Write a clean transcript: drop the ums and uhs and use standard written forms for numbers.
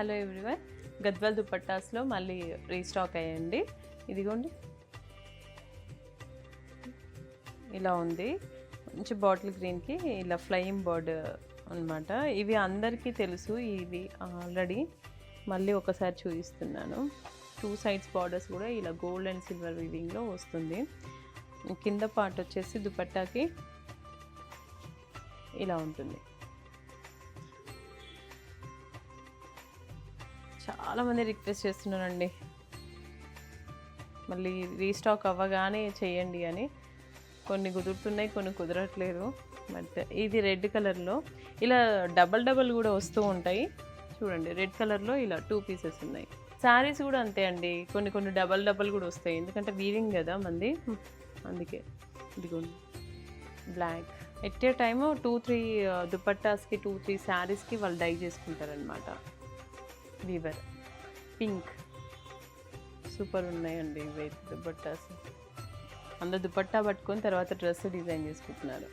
Hello everyone, Gadwal దుపట్టాస్లో మళ్ళీ restock అయ్యండి. ఇదిగోండి, ఇలా ఉంది. మంచి బాటిల్ గ్రీన్కి ఇలా ఫ్లయింగ్ బర్డ్ అనమాట. ఇవి అందరికీ తెలుసు, ఇవి ఆల్రెడీ మళ్ళీ ఒకసారి చూపిస్తున్నాను. 2 సైడ్స్ బార్డర్స్ కూడా ఇలా గోల్డ్ అండ్ సిల్వర్ వీవింగ్లో వస్తుంది. కింద పార్ట్ వచ్చేసి దుపట్టాకి ఇలా ఉంటుంది. చాలామంది రిక్వెస్ట్ చేస్తున్నారండి, మళ్ళీ రీస్టాక్ అవ్వగానే చేయండి అని. కొన్ని కుదురుతున్నాయి, కొన్ని కుదరట్లేదు. బట్ ఇది రెడ్ కలర్లో ఇలా డబల్ కూడా వస్తూ ఉంటాయి. చూడండి, రెడ్ కలర్లో ఇలా 2 పీసెస్ ఉన్నాయి. శారీస్ కూడా అంతే అండి, కొన్ని డబల్ కూడా వస్తాయి, ఎందుకంటే వీవింగ్ కదా మంది, అందుకే. ఇదిగోండి, బ్లాక్ ఎట్ ఏ టైము 2-3 దుపట్టాస్కి 2-3 శారీస్కి వాళ్ళు డై చేసుకుంటారనమాట. వీవర్ పింక్ సూపర్ ఉన్నాయండి ఇవి దుపట్టాస్. అందరు దుపట్టా పట్టుకొని తర్వాత డ్రెస్ డిజైన్ చేసుకుంటున్నారు.